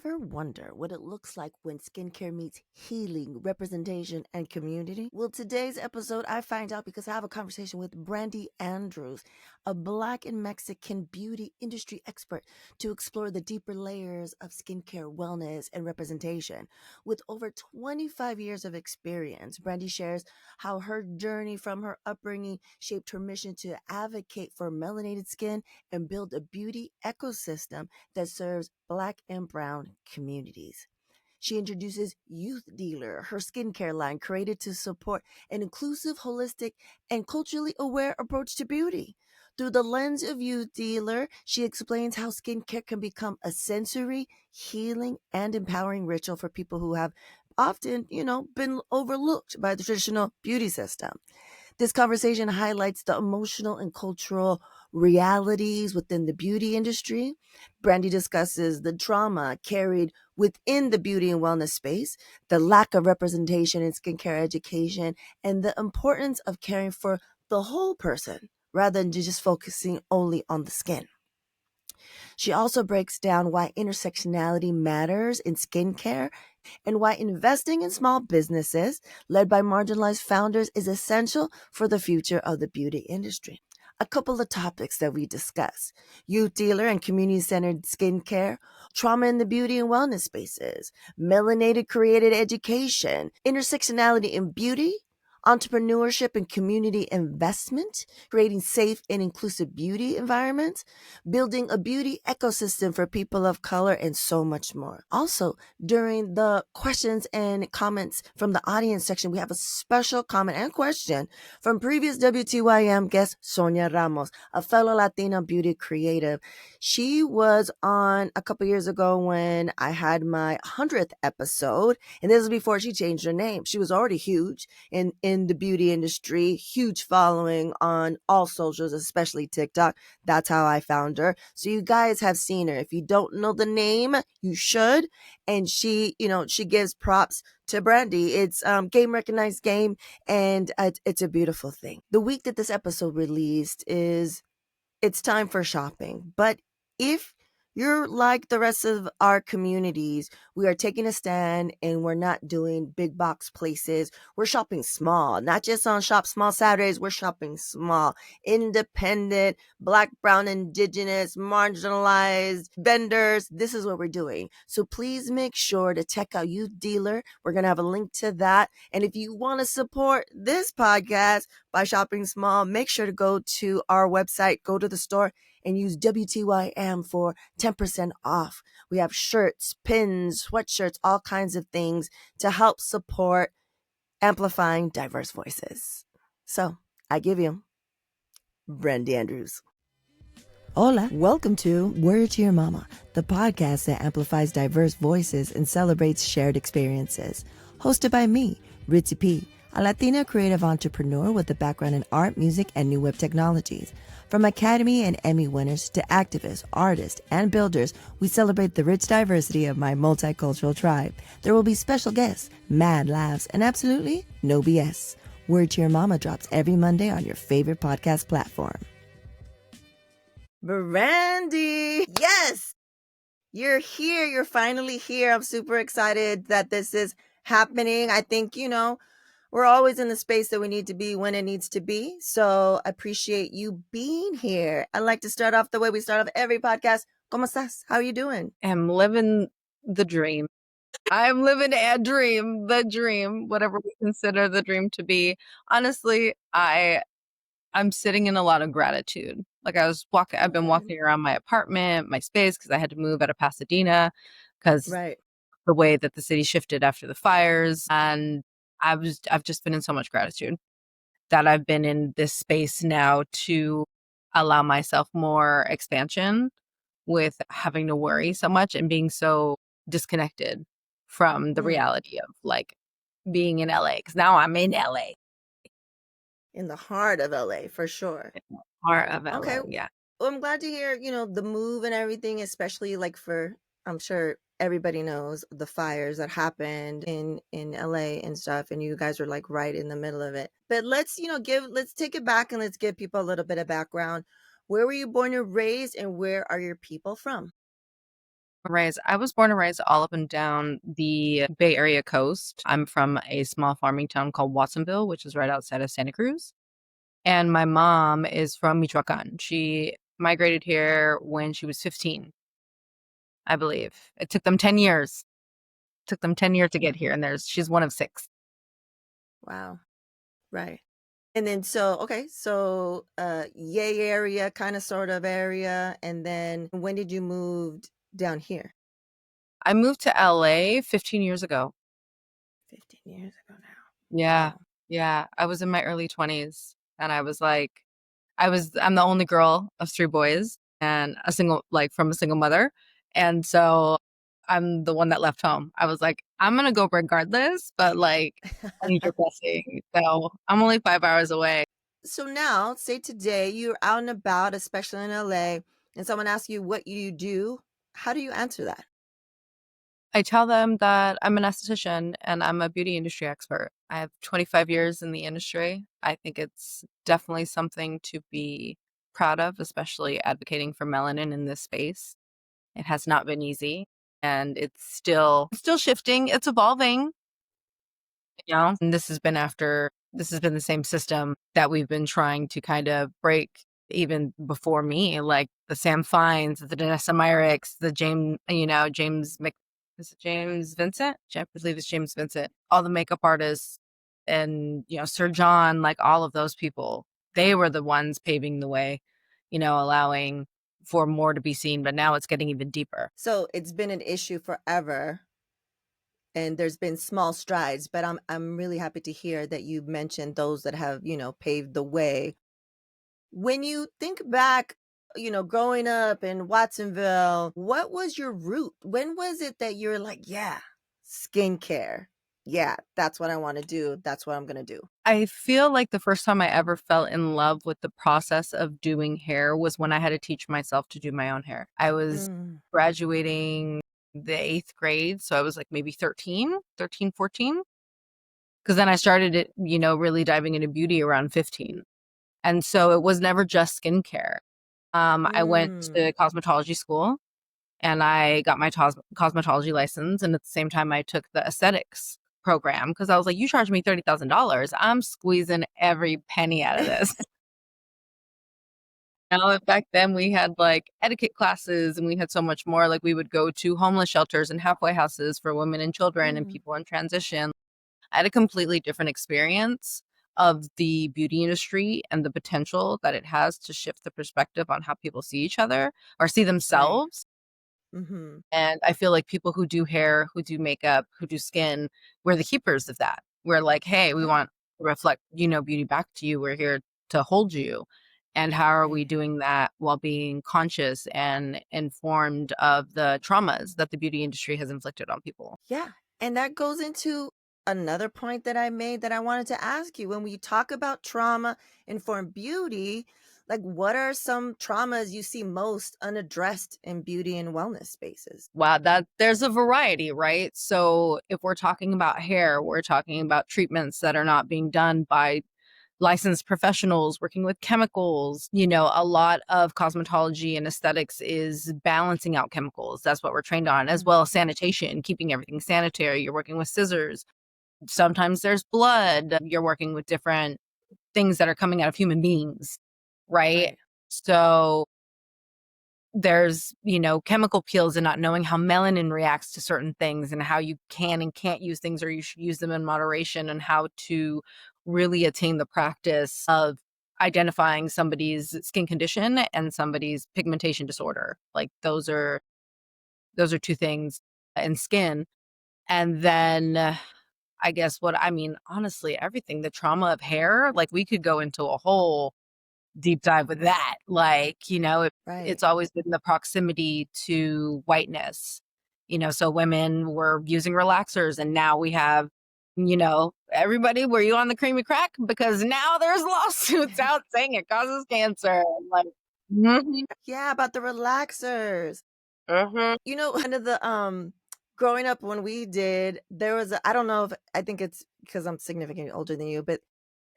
Ever wonder what it looks like when skincare meets healing, representation, and community? Well, today's episode, I find out because I have a conversation with Brandi Andrews, a Black and Mexican beauty industry expert, to explore the deeper layers of skincare, wellness, and representation. With over 25 years of experience, Brandi shares how her journey from her upbringing shaped her mission to advocate for melanated skin and build a beauty ecosystem that serves Black and Brown communities. She introduces Youth Dealer, her skincare line created to support an inclusive, holistic, and culturally aware approach to beauty. Through the lens of Youth Dealer, she explains how skincare can become a sensory, healing, and empowering ritual for people who have often, been overlooked by the traditional beauty system. This conversation highlights the emotional and cultural realities within the beauty industry. Brandi discusses the trauma carried within the beauty and wellness space, the lack of representation in skincare education, and the importance of caring for the whole person rather than just focusing only on the skin. She also breaks down why intersectionality matters in skincare and why investing in small businesses led by marginalized founders is essential for the future of the beauty industry. A couple of topics that we discuss: Youth Dealer and community-centered skincare, trauma in the beauty and wellness spaces, melanated created education, intersectionality in beauty, entrepreneurship and community investment, creating safe and inclusive beauty environments, building a beauty ecosystem for people of color, and so much more. Also, during the questions and comments from the audience section, we have a special comment and question from previous WTYM guest Sonia Ramos, a fellow Latina beauty creative. She was on a couple years ago when I had my 100th episode, and this was before she changed her name. She was already huge in the beauty industry, huge following on all socials, especially TikTok. That's how I found her. So you guys have seen her. If you don't know the name, you should. And she gives props to Brandi. It's game recognized game, and it's a beautiful thing. The week that this episode released it's time for shopping. But if you're like the rest of our communities, we are taking a stand and we're not doing big box places. We're shopping small, not just on Shop Small Saturdays. We're shopping small, independent, Black, Brown, Indigenous, marginalized vendors. This is what we're doing. So please make sure to check out Youth Dealer. We're going to have a link to that. And if you want to support this podcast by shopping small, make sure to go to our website, go to the store, and use WTYM for 10% off. We have shirts, pins, sweatshirts, all kinds of things to help support amplifying diverse voices. So I give you Brandi Andrews. Hola, welcome to Word to Your Mama, the podcast that amplifies diverse voices and celebrates shared experiences. Hosted by me, Ritzy P, a Latina creative entrepreneur with a background in art, music, and new web technologies. From Academy and Emmy winners to activists, artists, and builders, we celebrate the rich diversity of my multicultural tribe. There will be special guests, mad laughs, and absolutely no BS. Word to Your Mama drops every Monday on your favorite podcast platform. Brandi, yes! You're here. You're finally here. I'm super excited that this is happening. I think, we're always in the space that we need to be when it needs to be. So I appreciate you being here. I like to start off the way we start off every podcast. ¿Cómo estás? How are you doing? I'm living the dream. I'm living a dream, the dream, whatever we consider the dream to be. Honestly, I'm sitting in a lot of gratitude. Like I've been walking around my apartment, my space, because I had to move out of Pasadena because the way that the city shifted after the fires. And I've just been in so much gratitude that I've been in this space now to allow myself more expansion with having to worry so much and being so disconnected from the reality of like being in LA, because now I'm in LA. In the heart of LA, for sure. In the heart of LA, okay. Yeah. Well, I'm glad to hear, the move and everything, especially like I'm sure everybody knows the fires that happened in LA and stuff, and you guys were like right in the middle of it. But let's take it back and let's give people a little bit of background. Where were you born and raised, and where are your people from? I was born and raised all up and down the Bay Area coast. I'm from a small farming town called Watsonville, which is right outside of Santa Cruz. And my mom is from Michoacan. She migrated here when she was 15, I believe. It took them 10 years. It took them 10 years to get here, and she's one of six. Wow. Right. And then so Yay area, kind of sort of area. And then when did you move down here? I moved to LA 15 years ago. 15 years ago now. Yeah. Wow. Yeah. I was in my early 20s, and I was like, I'm the only girl of three boys and from a single mother. And so I'm the one that left home. I was like, I'm gonna go regardless, but like I need your blessing. So I'm only 5 hours away. So now, say today you're out and about, especially in LA, and someone asks you what you do. How do you answer that? I tell them that I'm an esthetician and I'm a beauty industry expert. I have 25 years in the industry. I think it's definitely something to be proud of, especially advocating for melanin in this space. It has not been easy, and it's still shifting. It's evolving, and this has been the same system that we've been trying to kind of break even before me, like the Sam Fines, the Danessa Myricks, the is it James Vincent? I believe it's James Vincent. All the makeup artists and, Sir John, like all of those people, they were the ones paving the way, allowing for more to be seen, but now it's getting even deeper. So it's been an issue forever, and there's been small strides, but I'm really happy to hear that you mentioned those that have, paved the way. When you think back, growing up in Watsonville, what was your route? When was it that you're like, yeah, skincare? Yeah, that's what I want to do. That's what I'm going to do. I feel like the first time I ever fell in love with the process of doing hair was when I had to teach myself to do my own hair. I was Mm, graduating the 8th grade, so I was like maybe 13, 14. Because then I started it, really diving into beauty around 15. And so it was never just skincare. I went mm. to cosmetology school and I got my cosmetology license. And at the same time, I took the aesthetics program because I was like, you charge me $30,000. I'm squeezing every penny out of this. Back then we had like etiquette classes and we had so much more. Like we would go to homeless shelters and halfway houses for women and children and Mm, people in transition. I had a completely different experience of the beauty industry and the potential that it has to shift the perspective on how people see each other or see right. themselves. Mm-hmm. And I feel like people who do hair, who do makeup, who do skin, we're the keepers of that. We're like, hey, we Yeah, want to reflect, beauty back to you. We're here to hold you. And how are we right. doing that while being conscious and informed of the traumas that the beauty industry has inflicted on people? Yeah. And that goes into another point that I made that I wanted to ask you. When we talk about trauma informed beauty, like what are some traumas you see most unaddressed in beauty and wellness spaces? Wow, that there's a variety, right? So if we're talking about hair, we're talking about treatments that are not being done by licensed professionals working with chemicals. A lot of cosmetology and aesthetics is balancing out chemicals. That's what we're trained on, as well Mm, as sanitation, keeping everything sanitary. You're working with scissors. Sometimes there's blood. You're working with different things that are coming out of human beings, right? right. So there's, chemical peels and not knowing how melanin reacts to certain things and how you can and can't use things or you should use them in moderation and how to really attain the practice of identifying somebody's skin condition and somebody's pigmentation disorder. Like those are two things in skin. And then I guess honestly, everything, the trauma of hair, like we could go into a whole deep dive with that. Like, Right. it's always been the proximity to whiteness. So women were using relaxers and now we have, everybody, were you on the creamy crack? Because now there's lawsuits out saying it causes cancer. Like, mhm, Yeah, about the relaxers. mhm. Kind of the growing up when we did, there was I don't know if I think it's because I'm significantly older than you, but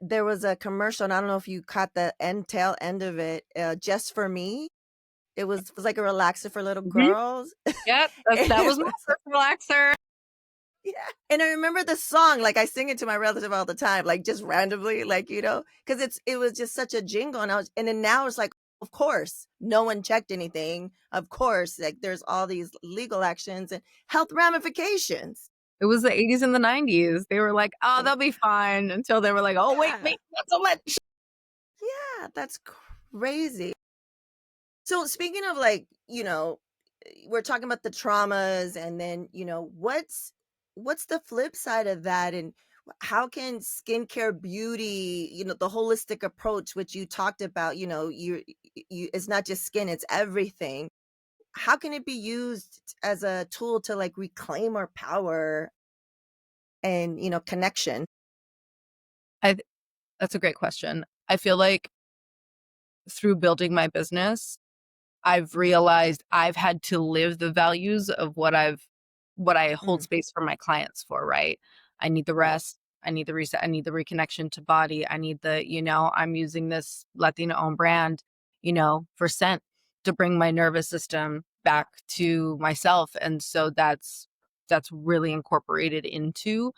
there was a commercial, and I don't know if you caught the tail end of it, just for me. It was like a relaxer for little Mhm. girls. Yep, And that it was my was first relaxer. yeah, and I remember the song, like, I sing it to my relative all the time, like, just randomly, like, because it was just such a jingle, and then now it's like, of course, no one checked anything. Of course, like, there's all these legal actions and health ramifications. It was the '80s and the '90s. They were like, "Oh, Like, they'll be fine," until they were like, "Oh, wait, yeah, wait, not so much." yeah, that's crazy. So speaking of like, we're talking about the traumas and then, what's the flip side of that and how can skincare beauty, the holistic approach which you talked about, you it's not just skin, it's everything. How can it be used as a tool to like reclaim our power and, connection? I That's a great question. I feel like through building my business, I've realized I've had to live the values of what I hold Mm, space for my clients for, right? I need the right. rest, I need the reset, I need the reconnection to body, I need I'm using this Latino owned brand, for scent to bring my nervous system back to myself. And so that's really incorporated into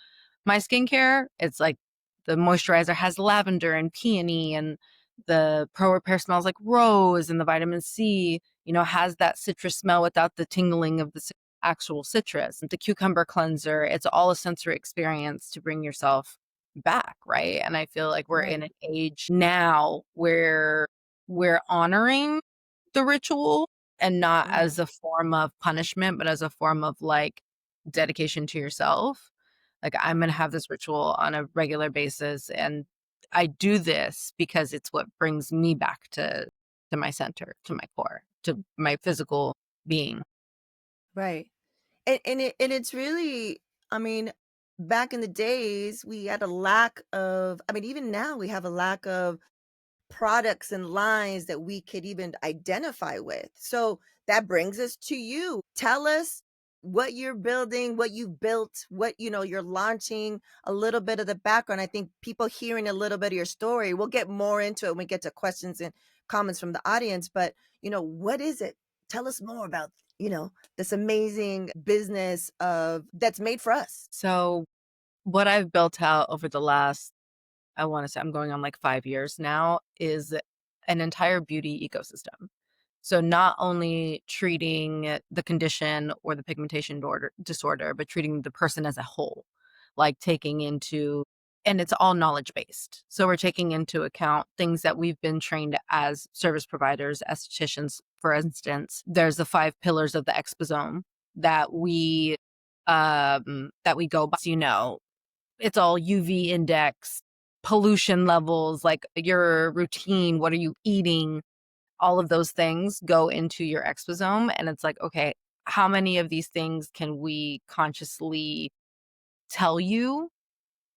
my skincare. It's like the moisturizer has lavender and peony, and the Pro Repair smells like rose, and the vitamin C, has that citrus smell without the tingling of the actual citrus. And the cucumber cleanser, it's all a sensory experience to bring yourself back, right? And I feel like we're in Right. an age now where we're honoring the ritual, and not Mm, as a form of punishment, but as a form of like dedication to yourself. Like, I'm going to have this ritual on a regular basis, and I do this because it's what brings me back to my center, to my core, to my physical being. right. And it's really, I mean, back in the days, we had a lack of, I mean, even now we have a lack of products and lines that we could even identify with. So that brings us to you. Tell us what you're building, what you've built, what you're launching, a little bit of the background. I think people hearing a little bit of your story, we'll get more into it when we get to questions and comments from the audience, but what is it? Tell us more about, this amazing business of that's made for us. So, what I've built out over the last, I want to say I'm going on like 5 years now, is an entire beauty ecosystem. So, not only treating the condition or the pigmentation disorder, but treating the person as a whole, like taking into, and it's all knowledge based. So, we're taking into account things that we've been trained as service providers, estheticians, for instance. There's the 5 pillars of the exposome that we go by, it's all UV index, pollution levels, like your routine, what are you eating? All of those things go into your exposome. And it's like, okay, how many of these things can we consciously tell you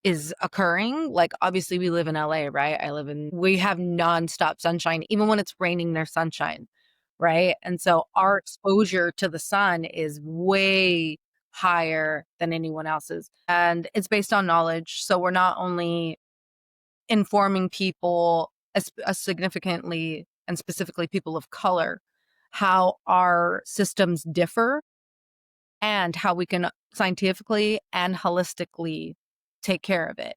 is occurring? Like, obviously, we live in LA, right? We have nonstop sunshine. Even when it's raining, there's sunshine, right? And so our exposure to the sun is way higher than anyone else's. And it's based on knowledge. So we're not only informing people, significantly and specifically people of color, how our systems differ and how we can scientifically and holistically take care of it.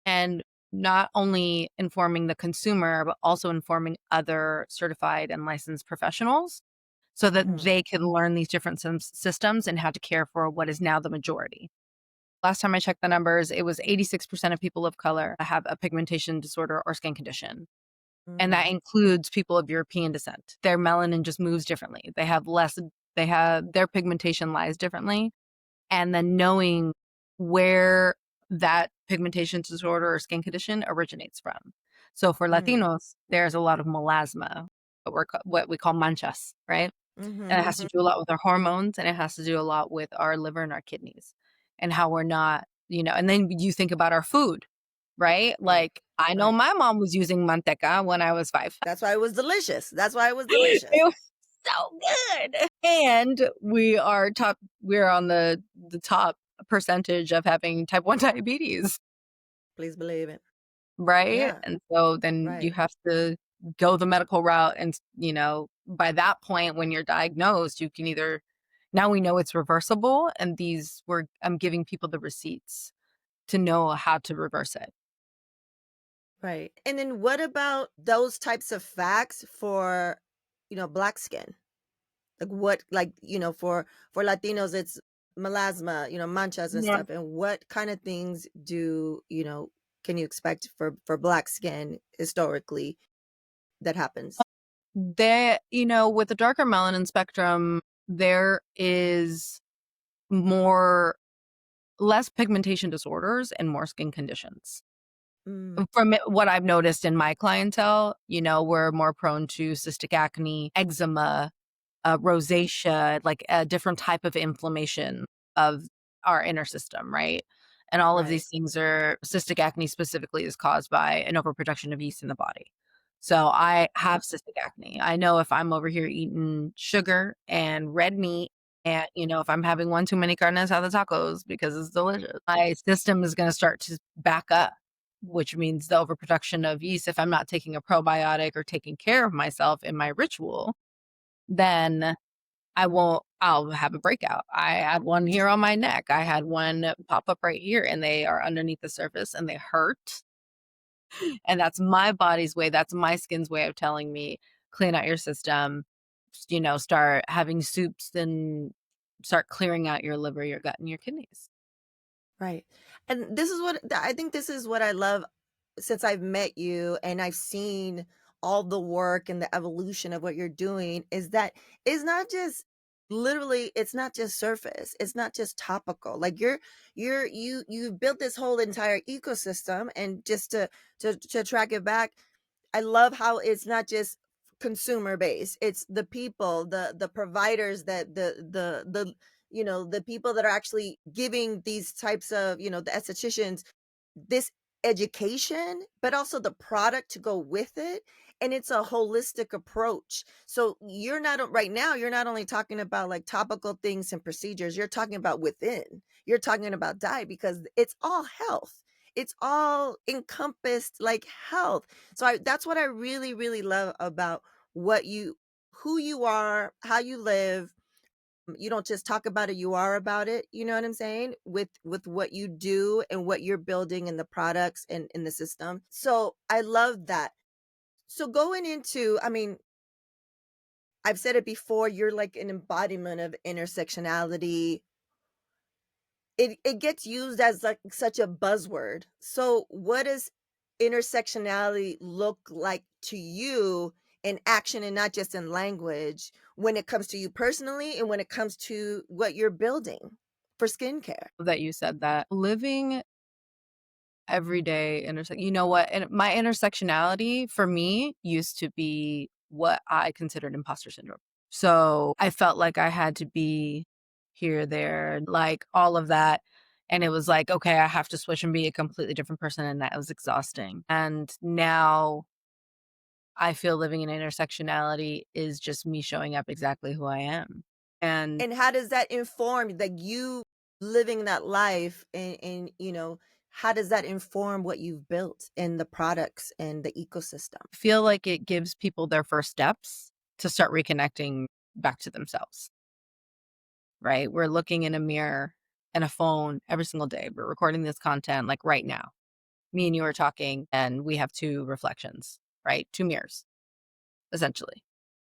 And not only informing the consumer, but also informing other certified and licensed professionals so that Mhm. they can learn these different systems and how to care for what is now the majority. Last time I checked the numbers, it was 86% of people of color have a pigmentation disorder or skin condition. And that Mhm. includes people of European descent. Their melanin just moves differently. They have their pigmentation lies differently. And then knowing where that pigmentation disorder or skin condition originates from. So for Mhm. Latinos, there's a lot of melasma, what we call manchas, right? And it has to Mhm. do a lot with our hormones, and it has to do a lot with our liver and our kidneys, and how we're not, and then you think about our food, right? Right. Like, I know Right. my mom was using manteca when I was 5. That's why it was delicious. That's why it was It delicious. was so good. And we're on the top percentage of having type 1 diabetes, Please believe it. right? Yeah. And so then you Right. have to go the medical route and, by that point, when you're diagnosed, you can either, now we know it's reversible, and I'm giving people the receipts to know how to reverse it. Right. And then what about those types of facts for, black skin? Like what, like, for Latinos, it's melasma, manchas and Yeah. stuff. And what kind of things can you expect for black skin historically that happens? With the darker melanin spectrum, there is more less pigmentation disorders and more skin conditions. Mm, What I've noticed in my clientele, we're more prone to cystic acne, eczema, rosacea, like a different type of inflammation of our inner system, right? And all of right. these things are cystic acne specifically is caused by an overproduction of yeast in the body. So I have cystic acne. I know if I'm over here eating sugar and red meat, and if I'm having one too many carne asada tacos because it's delicious, my system is going to start to back up, which means the overproduction of yeast. If I'm not taking a probiotic or taking care of myself in my ritual, then I'll have a breakout. I had one here on my neck. I had one pop up right here, and they are underneath the surface and they hurt. And that's my body's way, that's my skin's way of telling me, clean out your system, start having soups and start clearing out your liver, your gut, and your kidneys. Right. And I think this is what I love since I've met you and I've seen all the work and the evolution of what you're doing is that it's not just literally it's not just surface. It's not just topical. Like you've built this whole entire ecosystem and just to track it back, I love how it's not just consumer based. It's the people, the providers that the people that are actually giving these types of, the estheticians this education, but also the product to go with it. And it's a holistic approach. So right now, you're not only talking about like topical things and procedures, you're talking about within, you're talking about diet because it's all health. It's all encompassed like health. That's what I really, really love about who you are, how you live. You don't just talk about it, you are about it, you know what I'm saying, with what you do and what you're building and the products and in the system. So I love that. So going into, I mean, I've said it before, you're like an embodiment of intersectionality. It gets used as like such a buzzword. So what does intersectionality look like to you in action and not just in language when it comes to you personally and when it comes to what you're building for skincare? That you said that. Living every day you know what? And my intersectionality for me used to be what I considered imposter syndrome. So I felt like I had to be here, there, like all of that. And it was like, okay, I have to switch and be a completely different person. And that was exhausting. And now I feel living in intersectionality is just me showing up exactly who I am. And And how does that inform like you living that life and how does that inform what you've built and the products and the ecosystem? feel like it gives people their first steps to start reconnecting back to themselves, right? We're looking in a mirror and a phone every single day. We're recording this content like right now. Me and you are talking, and we have two reflections, right? Two mirrors, essentially.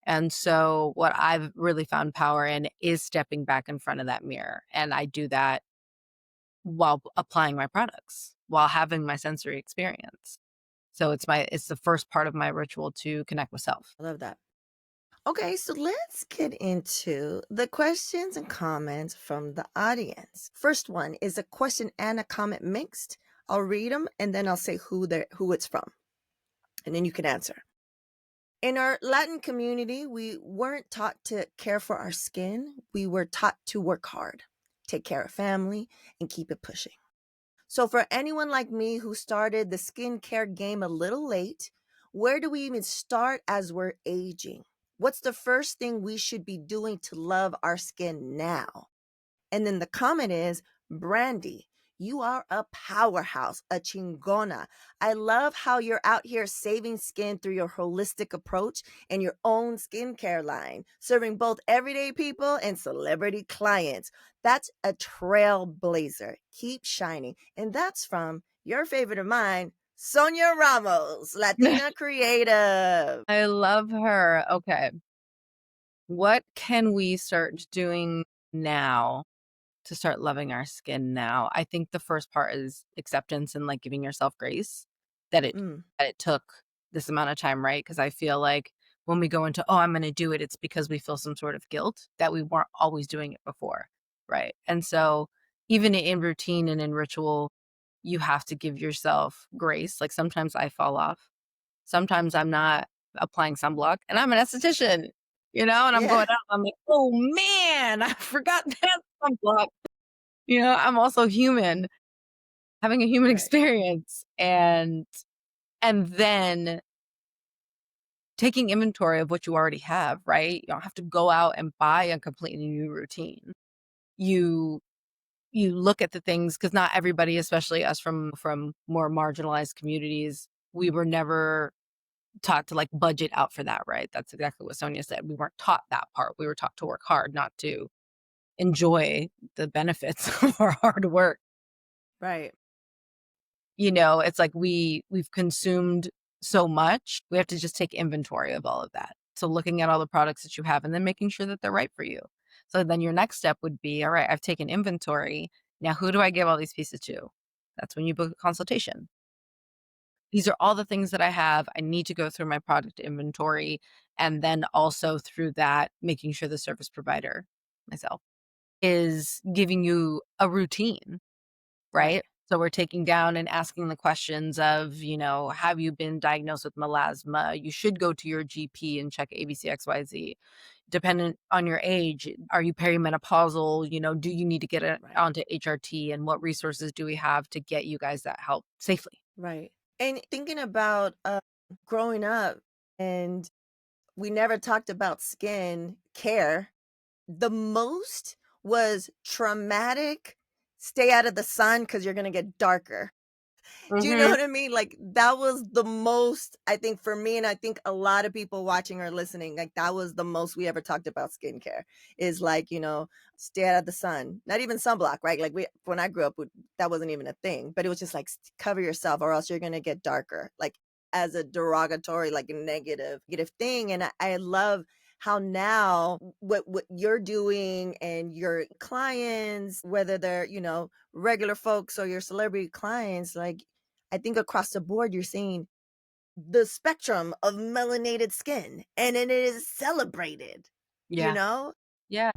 And so, what I've really found power in is stepping back in front of that mirror. And I do that while applying my products, while having my sensory experience. So it's the first part of my ritual to connect with self. I love that. Okay, so let's get into the questions and comments from the audience. First one is a question and a comment mixed. I'll read them and then I'll say who it's from, and then you can answer. In our Latin community, we weren't taught to care for our skin. We were taught to work hard, take care of family, and keep it pushing. So, for anyone like me who started the skincare game a little late, where do we even start as we're aging? What's the first thing we should be doing to love our skin now? And then the comment is, Brandy, You are a powerhouse, a chingona. I love how you're out here saving skin through your holistic approach and your own skincare line, serving both everyday people and celebrity clients. That's a trailblazer. Keep shining. And that's from your favorite of mine, Sonia Ramos, Latina creative. I love her. Okay. What can we start doing now to start loving our skin now? I think the first part is acceptance and like giving yourself grace that Mm, it took this amount of time, right? Because I feel like when we go into, oh, I'm going to do it, it's because we feel some sort of guilt that we weren't always doing it before, right? And so even in routine and in ritual, you have to give yourself grace. Like sometimes I fall off. Sometimes I'm not applying sunblock and I'm an esthetician, and I'm yeah, going out. I'm like, oh man, I forgot that sunblock. I'm also human, having a human right, experience and then taking inventory of what you already have, right? You don't have to go out and buy a completely new routine. You you look at the things because not everybody, especially us from more marginalized communities, we were never taught to like budget out for that, right? That's exactly what Sonia said. We weren't taught that part. We were taught to work hard, not to enjoy the benefits of our hard work. right. It's like we've consumed so much. We have to just take inventory of all of that. So looking at all the products that you have and then making sure that they're right for you. So then your next step would be, all right, I've taken inventory. Now who do I give all these pieces to? That's when you book a consultation. These are all the things that I have. I need to go through my product inventory and then also through that, making sure the service provider, myself, is giving you a routine, Right. right? So we're taking down and asking the questions of, have you been diagnosed with melasma? You should go to your GP and check ABCXYZ. Dependent on your age, are you perimenopausal? Do you need to get Right. onto HRT? And what resources do we have to get you guys that help safely? Right. And thinking about growing up, and we never talked about skin care. The most was traumatic, stay out of the sun because you're going to get darker. Do you know Hmm. what I mean? Like that was the most, I think, for me, and I think a lot of people watching or listening, like that was the most we ever talked about skincare is like, stay out of the sun, not even sunblock, right? Like when I grew up, that wasn't even a thing, but it was just like cover yourself or else you're going to get darker, like as a derogatory, like a negative thing. And I love how now what you're doing and your clients, whether they're, regular folks or your celebrity clients, like I think across the board, you're seeing the spectrum of melanated skin and it is celebrated, you Yeah. know? Yeah.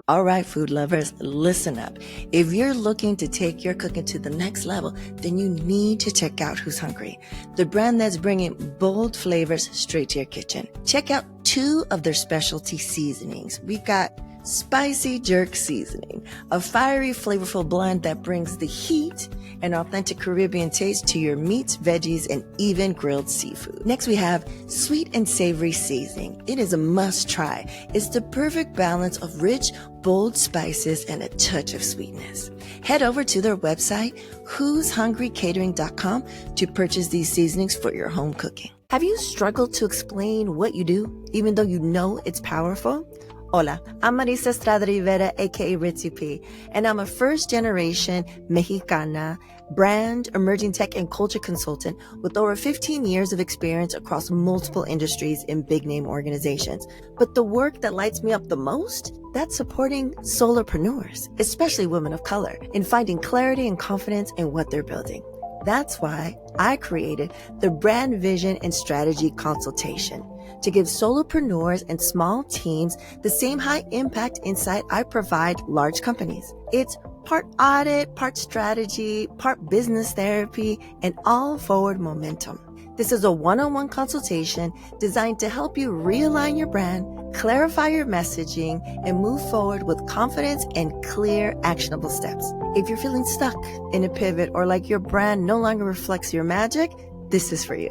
All right, food lovers, listen up. If you're looking to take your cooking to the next level, then you need to check out Who's Hungry, the brand that's bringing bold flavors straight to your kitchen. Check out 2 of their specialty seasonings. We've got Spicy Jerk Seasoning, a fiery, flavorful blend that brings the heat and authentic Caribbean taste to your meats, veggies, and even grilled seafood. Next, we have Sweet and Savory Seasoning. It is a must try. It's the perfect balance of rich, bold spices and a touch of sweetness. Head over to their website, who'shungrycatering.com, to purchase these seasonings for your home cooking. Have you struggled to explain what you do, even though you know it's powerful? Hola, I'm Marisa Estrada Rivera, aka Ritzy P, and I'm a first-generation Mexicana brand, emerging tech, and culture consultant with over 15 years of experience across multiple industries in big-name organizations. But the work that lights me up the most? That's supporting solopreneurs, especially women of color, in finding clarity and confidence in what they're building. That's why I created the Brand Vision and Strategy Consultation to give solopreneurs and small teams the same high impact insight I provide large companies. It's part audit, part strategy, part business therapy, and all forward momentum. This is a one-on-one consultation designed to help you realign your brand, clarify your messaging, and move forward with confidence and clear, actionable steps. If you're feeling stuck in a pivot or like your brand no longer reflects your magic, this is for you.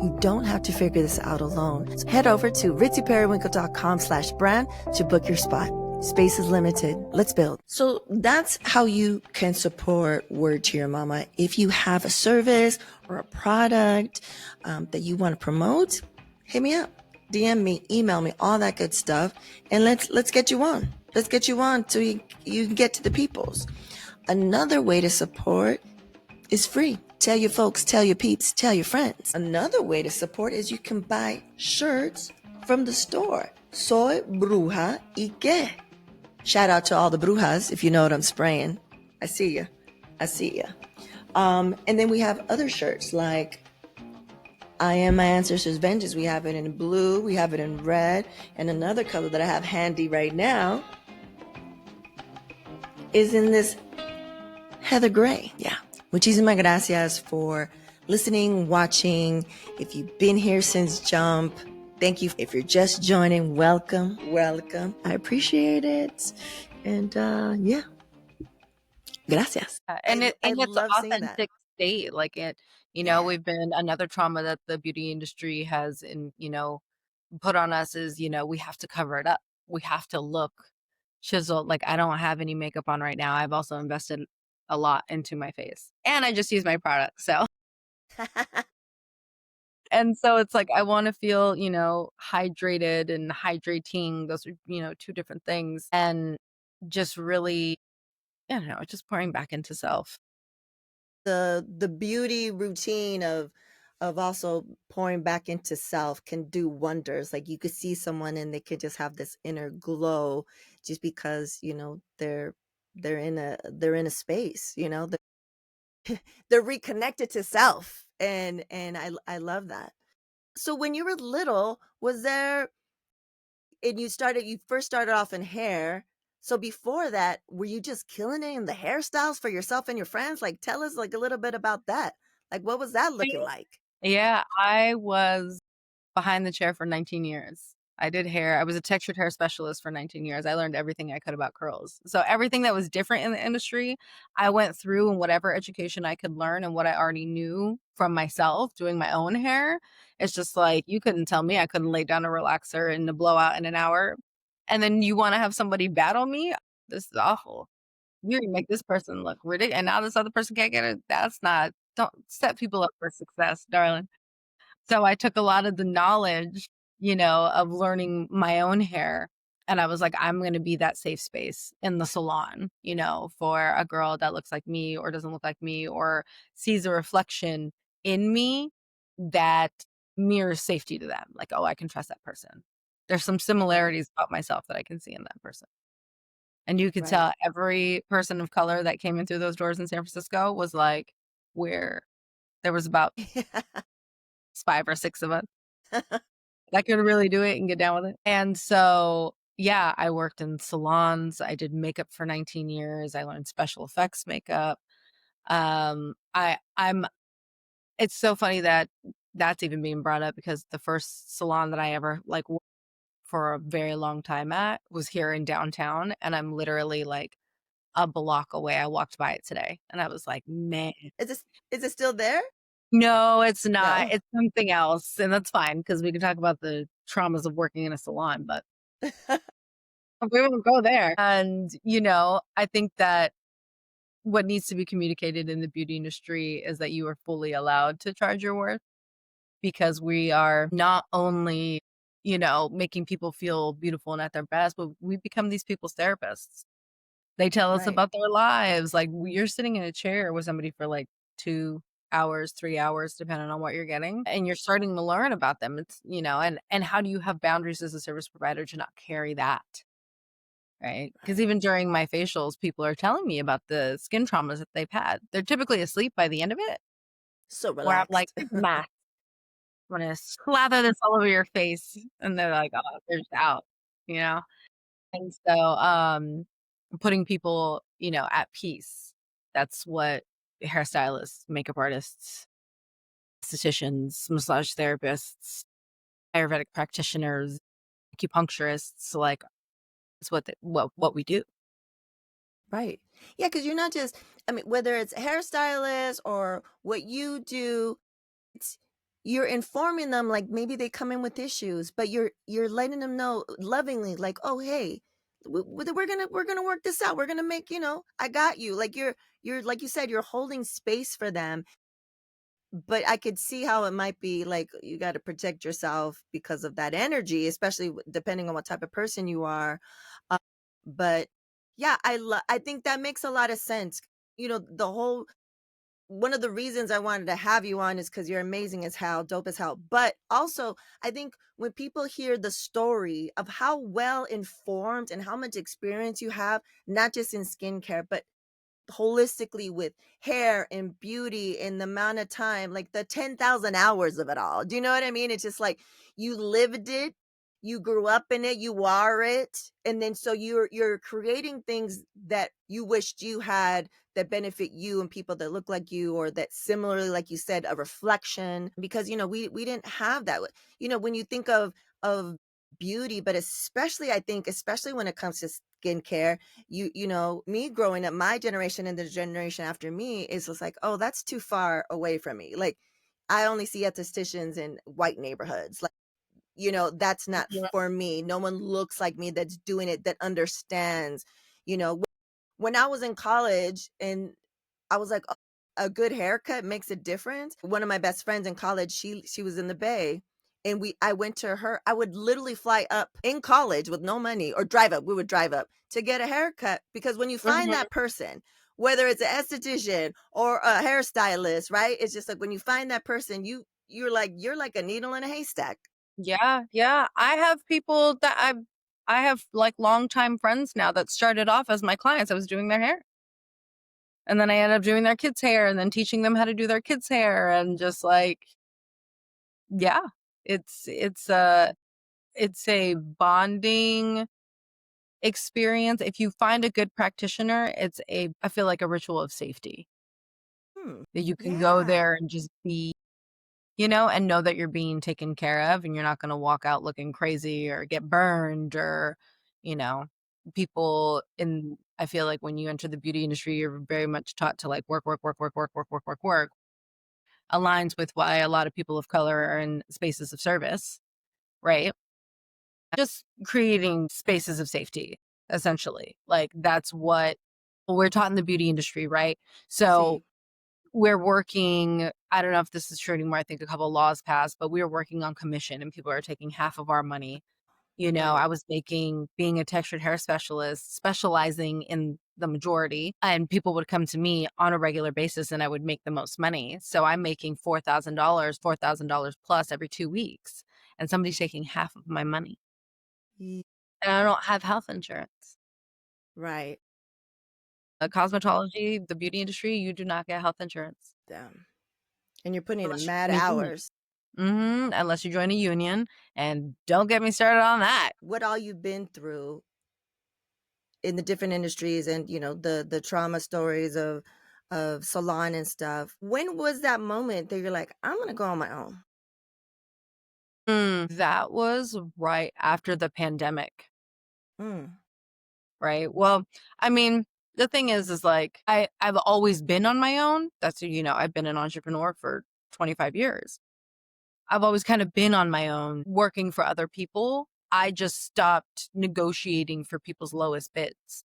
You don't have to figure this out alone. So head over to ritzyperiwinkle.com/brand to book your spot. Space is limited. Let's build. So that's how you can support Word to Your Mama. If you have a service or a product that you want to promote, hit me up, DM me, email me, all that good stuff, and let's get you on. Let's get you on so you can get to the peoples. Another way to support is free. Tell your folks, tell your peeps, tell your friends. Another way to support is you can buy shirts from the store. Soy bruja y que. Shout out to all the brujas, if you know what I'm spraying. I see ya. I see ya. And then we have other shirts like I Am My Ancestors' Vengeance. We have it in blue, we have it in red, and another color that I have handy right now is in this heather gray. Yeah. Muchísimas gracias for listening, watching. If you've been here since jump, thank you. If you're just joining, welcome, welcome. I appreciate it. And yeah, gracias. And I it's love seeing that. authentic state. Like we've been another trauma that the beauty industry has put on us is, we have to cover it up. We have to look chiseled. Like I don't have any makeup on right now. I've also invested a lot into my face. And I just use my product. So and so it's like I want to feel, hydrated and hydrating. Those are, two different things. And just really, I don't know, just pouring back into self. The beauty routine of also pouring back into self can do wonders. Like you could see someone and they could just have this inner glow just because, they're in a space, they're reconnected to self. And I love that. So when you were little, was there and you first started off in hair. So before that, were you just killing it in the hairstyles for yourself and your friends? Like tell us like a little bit about that. Like what was that looking like? Yeah, I was behind the chair for 19 years. I did hair. I was a textured hair specialist for 19 years. I learned everything I could about curls. So everything that was different in the industry, I went through and whatever education I could learn and what I already knew from myself doing my own hair. It's just like you couldn't tell me I couldn't lay down a relaxer and a blowout in an hour. And then you want to have somebody battle me? This is awful. You make this person look ridiculous. And now this other person can't get it. Don't set people up for success, darling. So I took a lot of the knowledge, of learning my own hair. And I was like, I'm going to be that safe space in the salon, for a girl that looks like me or doesn't look like me or sees a reflection in me that mirrors safety to them. Like, oh, I can trust that person. There's some Right. similarities about myself that I can see in that person. And you could Right. tell every person of color that came in through those doors in San Francisco was like, where there was about 5 or 6 of us that could really do it and get down with it. And so, yeah, I worked in salons. I did makeup for 19 years. I learned special effects makeup. I'm it's so funny that that's even being brought up because the first salon that I ever like worked for a very long time at was here in downtown and I'm literally like a block away. I walked by it today and I was like, "Man, Is it still there? no, it's not. No. It's something else." And that's fine because we can talk about the traumas of working in a salon, but we won't go there. And, I think that what needs to be communicated in the beauty industry is that you are fully allowed to charge your worth because we are not only, making people feel beautiful and at their best, but we become these people's therapists. They tell us Right. about their lives. Like you're sitting in a chair with somebody for like 2 hours, 3 hours, depending on what you're getting, and you're starting to learn about them. It's, and how do you have boundaries as a service provider to not carry that? Right. Because Right. even during my facials, people are telling me about the skin traumas that they've had. They're typically asleep by the end of it, So where I'm like, relaxed. math, I'm going to slather this all over your face. And they're like, oh, they're just out, you know? And so, putting people, at peace, that's what hairstylists, makeup artists, estheticians, massage therapists, Ayurvedic practitioners, acupuncturists, like, it's what we do. Right. Yeah, because you're not just, I mean, whether it's a hairstylist or what you do, it's you're informing them like maybe they come in with issues, but you're letting them know lovingly, like, oh hey, we're gonna work this out. We're gonna make, I got you. Like you're like you said, you're holding space for them. But I could see how it might be like you got to protect yourself because of that energy, especially depending on what type of person you are. Uh, but yeah, I think that makes a lot of sense. The whole one of the reasons I wanted to have you on is because you're amazing as hell, dope as hell. But also, I think when people hear the story of how well informed and how much experience you have, not just in skincare, but holistically with hair and beauty and the amount of time, like the 10,000 hours of it all. Do you know what I mean? It's just like you lived it, you grew up in it, you are it, and then so you're creating things that you wished you had that benefit you and people that look like you, or that similarly, like you said, a reflection, because we didn't have that. When you think of beauty, but especially I think especially when it comes to skincare, me growing up, my generation and the generation after me is just like, oh, that's too far away from me. Like I only see estheticians in white neighborhoods. Like, that's not Mhm. for me. No one looks like me that's doing it, that understands. you know when I was in college and I was like, "Oh, a good haircut makes a difference." One of my best friends in college, she was in the Bay, and I went to her. I would literally fly up in college with no money, or drive up. We would drive up to get a haircut, because when you find Mhm. that person, whether it's an esthetician or a hairstylist, right? It's just like when you find that person, you're like a needle in a haystack. Yeah, yeah. I have people that I have like longtime friends now that started off as my clients. I was doing their hair. And then I ended up doing their kids' hair and then teaching them how to do their kids' hair and just like, yeah, it's it's a it's a bonding experience. If you find a good practitioner, I feel like a ritual of safety Hmm. that you can go Yeah. there and just be, and know that you're being taken care of and you're not going to walk out looking crazy or get burned or, you know, I feel like when you enter the beauty industry, you're very much taught to like work, work, work, work, work, work, work, work, work, aligns with why a lot of people of color are in spaces of service, right? Just creating spaces of safety, essentially. Like that's what we're taught in the beauty industry, right? So See. we're working, I don't know if this is true anymore. I think a couple laws passed, but we were working on commission and people are taking half of our money. Right. I was being a textured hair specialist, specializing in the majority, and people would come to me on a regular basis and I would make the most money. So I'm making $4,000 plus every 2 weeks, and somebody's taking half of my money. Ye- And I don't have health insurance. Right. Cosmetology, the beauty industry, you do not get health insurance Damn. And you're putting in unless mad you join a union. hours. Unless you join a union, and don't get me started on that. What all you've been through in the different industries, and the trauma stories of salon and stuff. When was that moment that you're like, I'm gonna go on my own? That was right after the pandemic, Mm. right? Well, I mean, the thing is like I've always been on my own. I've been an entrepreneur for 25 years. I've always kind of been on my own, working for other people. I just stopped negotiating for people's lowest bids.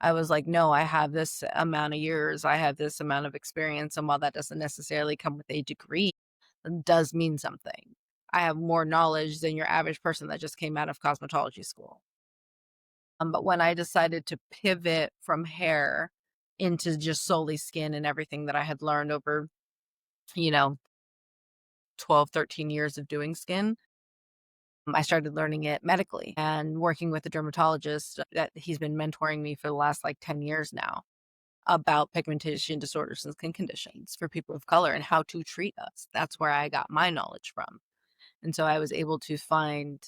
I was like, no, I have this amount of years, I have this amount of experience. And while that doesn't necessarily come with a degree, it does mean something. I have more knowledge than your average person that just came out of cosmetology school. But when I decided to pivot from hair into just solely skin and everything that I had learned over, you know, 12, 13 years of doing skin, I started learning it medically and working with a dermatologist that he's been mentoring me for the last like 10 years now about pigmentation disorders and skin conditions for people of color and how to treat us. That's where I got my knowledge from. And so I was able to find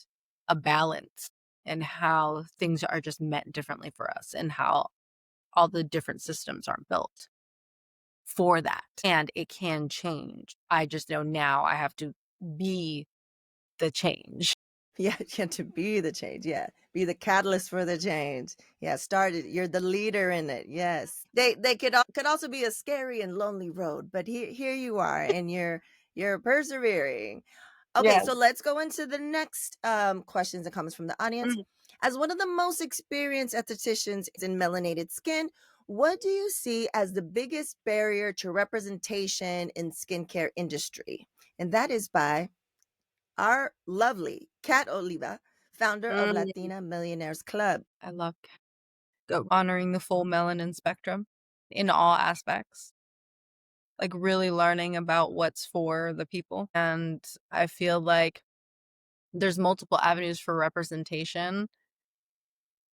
a balance in how things are just met differently for us and how all the different systems aren't built for that. And it can change. I just know now I have to be the change. Yeah, yeah, to be the change. Yeah, be the catalyst for the change. Yeah, started. You're the leader in it. Yes, they could also be a scary and lonely road, but here you are, and you're persevering. Okay, so Yes. let's go into the next questions and comments from the audience. As one of the most experienced estheticians in melanated skin, what do you see as the biggest barrier to representation in skincare industry? And that is by our lovely Kat Oliva, founder of Mm, Latina Millionaires Club. I love honoring the full melanin spectrum in all aspects, like really learning about what's for the people. And I feel like there's multiple avenues for representation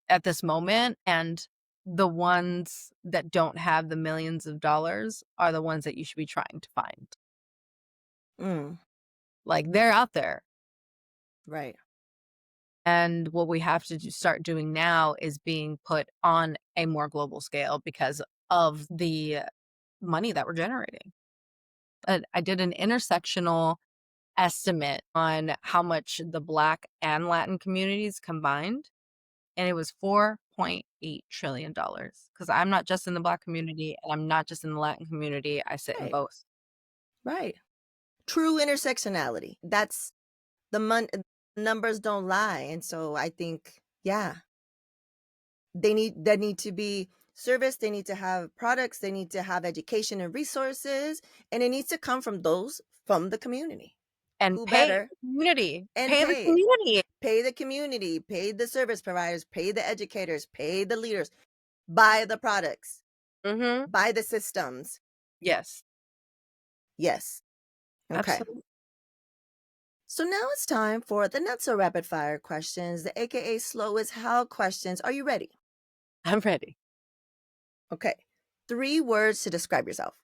at this moment. And the ones that don't have the millions of dollars are the ones that you should be trying to find. Mm, Like they're out there. right. And what we have to start doing now is being put on a more global scale because of the money that we're generating. I did an intersectional estimate on how much the Black and Latin communities combined, and it was $4.8 trillion. Because I'm not just in the Black community and I'm not just in the Latin community, I sit in Right. both. Right. True intersectionality. That's numbers don't lie. And so I think, yeah, they need to be serviced, they need to have products, they need to have education and resources, and it needs to come from those from the community. And Who pay better? the community. And Pay the pay it. community. Pay the community, pay the service providers, pay the educators, pay the leaders, buy the products, Mm-hmm. buy the systems. Yes. Yes. Okay. Absolutely. So now it's time for the not so rapid fire questions, the AKA slow as hell questions. Are you ready? I'm ready. Okay. 3 words to describe yourself.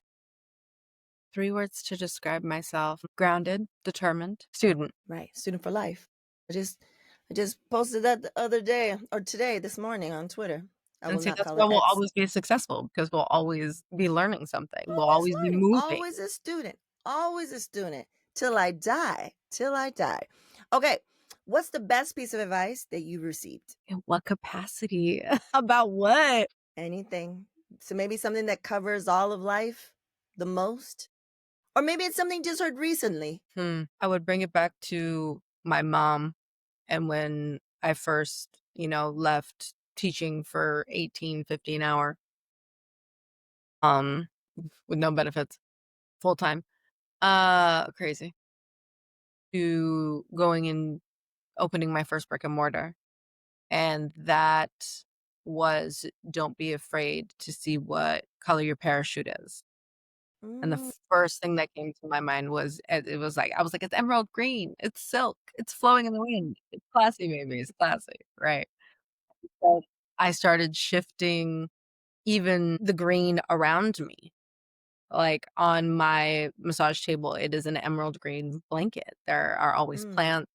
3 words to describe myself: grounded, determined, student. Right. Student for life. I just posted that the other day or today, this morning on Twitter. I will And see, not that's call why it we'll X. always be successful because we'll always be learning something. We'll Always always be learning. moving. Always a student. Always a student. Till I die. Till I die. Okay. What's the best piece of advice that you received? In what capacity? About what? Anything. So maybe something that covers all of life the most. Or maybe it's something just heard recently. I would bring it back to my mom and when I first, left teaching for 18, 15 hour, um, with no benefits, full time. Crazy. To going and opening my first brick and mortar. And that was, don't be afraid to see what color your parachute is. And the Mm, first thing that came to my mind was, it was like, I was like, it's emerald green, it's silk, it's flowing in the wind, it's classy, baby, it's classy, right? So I started shifting even the green around me. Like on my massage table, it is an emerald green blanket. There are always mm, plants,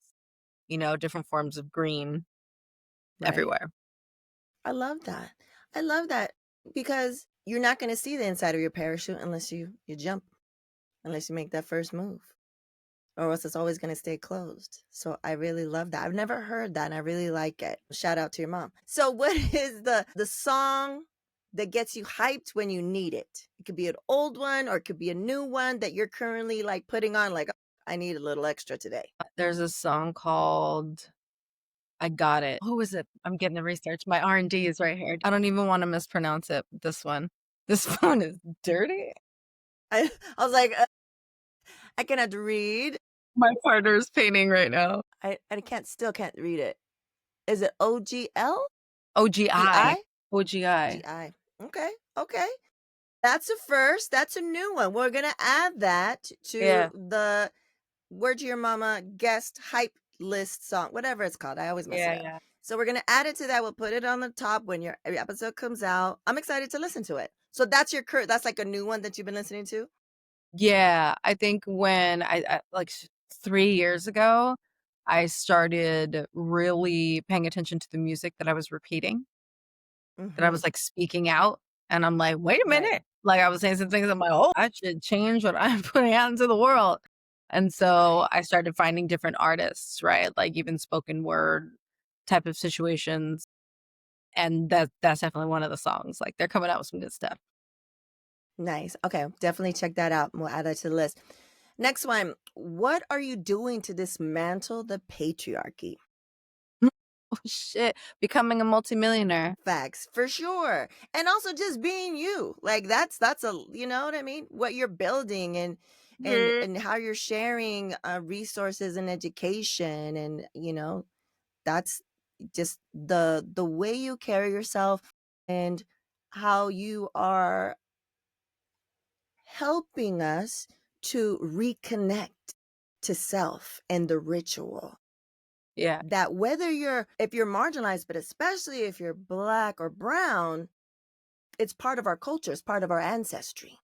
different forms of green right. everywhere. I love that. I love that because you're not going to see the inside of your parachute unless you jump, unless you make that first move, or else it's always going to stay closed. So I really love that. I've never heard that, and I really like it. Shout out to your mom. So what is the song that gets you hyped when you need it? It could be an old one or it could be a new one that you're currently like putting on like, I need a little extra today. There's a song called I Got It. Who is it? I'm getting the research. My R&D is right here. I don't even want to mispronounce it. This one. This phone is dirty. I was like, I cannot read. My partner is painting right now. I still can't read it. Is it OGL? OGI. GI? OGI. GI. Okay. Okay. That's a first. That's a new one. We're going to add that to Yeah. the Word to Your Mama guest hype list song, whatever it's called. I always mess it Yeah, up. yeah. So we're going to add it to that. We'll put it on the top when your episode comes out. I'm excited to listen to it. So that's that's like a new one that you've been listening to? Yeah, I think when I like 3 years ago, I started really paying attention to the music that I was repeating, that I Mm-hmm. was, like, speaking out, and I'm like, "Wait a Right. minute." Like, I was saying some things, I'm like, "Oh, I should change what I'm putting out into the world." And so Right. I started finding different artists, right? Like, even spoken word type of situations, and that's definitely one of the songs. Like, they're coming out with some good stuff. Nice. Okay. Definitely check that out. We'll add that to the list. Next one. What are you doing to dismantle the patriarchy? shit, becoming a multimillionaire. Facts, for sure. And also just being you. Like that's a, you know what I mean? What you're building and and how you're sharing resources and education, and that's just the way you carry yourself and how you are helping us to reconnect to self and the ritual. Yeah. That if you're marginalized, but especially if you're Black or brown, it's part of our culture, it's part of our ancestry.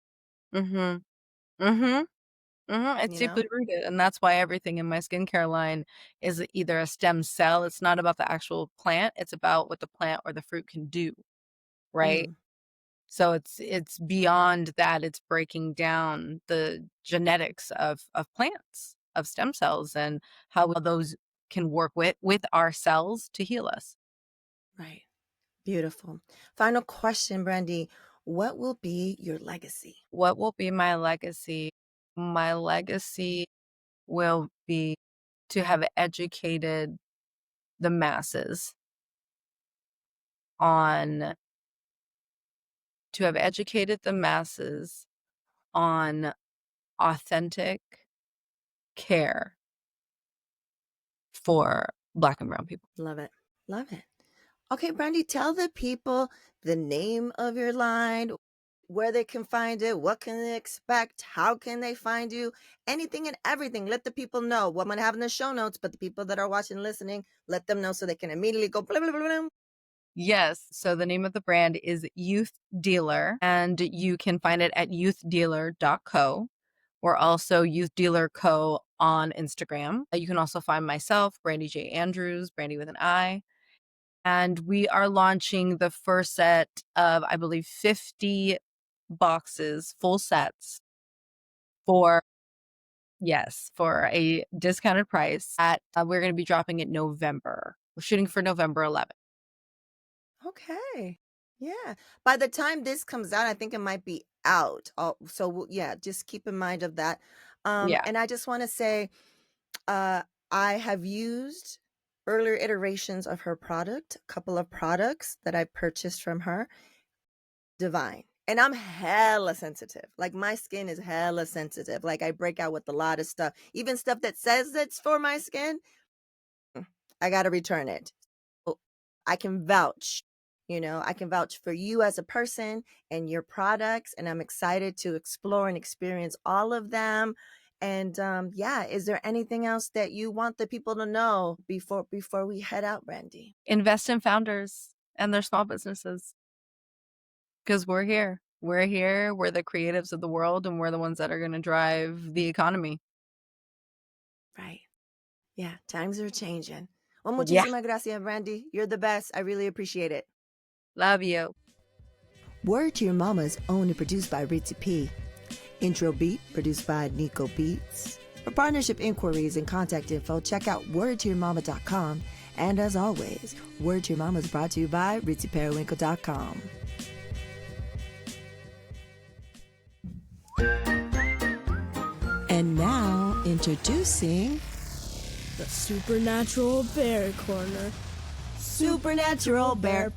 Mhm. Mhm. It's You deeply know? rooted, and that's why everything in my skincare line is either a stem cell. It's not about the actual plant, it's about what the plant or the fruit can do, right? Mm, So it's beyond that. It's breaking down the genetics of plants, of stem cells, and how those can work with our cells to heal us. right. Beautiful. Final question, Brandi. What will be your legacy? What will be my legacy? My legacy will be to have educated the masses on to have educated the masses on authentic care for Black and brown people. Love it. Love it. Okay, Brandi, tell the people the name of your line, where they can find it, what can they expect, how can they find you, anything and everything. Let the people know what I'm going to have in the show notes, but the people that are watching and listening, let them know so they can immediately go blah, blah, blah, blah. Yes. So the name of the brand is Youth Dealer, and you can find it at youthdealer.co. We're also Youth Dealer Co. on Instagram. You can also find myself, Brandi J. Andrews, Brandi with an I. And we are launching the first set of, I believe, 50 boxes, full sets for, yes, for a discounted price at, we're going to be dropping it November. We're shooting for November 11th. Okay. Yeah. By the time this comes out, I think it might be out. So yeah, just keep in mind of that. Yeah. And I just want to say, I have used earlier iterations of her product, a couple of products that I purchased from her. Divine. And I'm hella sensitive. Like my skin is hella sensitive. Like I break out with a lot of stuff, even stuff that says it's for my skin. I got to return it. So I can vouch, I can vouch for you as a person and your products. And I'm excited to explore and experience all of them. And yeah, is there anything else that you want the people to know before we head out, Brandi? Invest in founders and their small businesses, because we're here. We're here. We're the creatives of the world, and we're the ones that are going to drive the economy. Right. Yeah, times are changing. Well, Yeah. muchísimas gracias, Brandi. You're the best. I really appreciate it. Love you. Word to Your Mama is owned and produced by Ritzy P. Intro beat produced by Nico Beats. For partnership inquiries and contact info, check out wordtoyourmama.com. And as always, Word to Your Mama is brought to you by ritzyperiwinkle.com. And now, introducing the Supernatural Bear Corner. Supernatural Bear.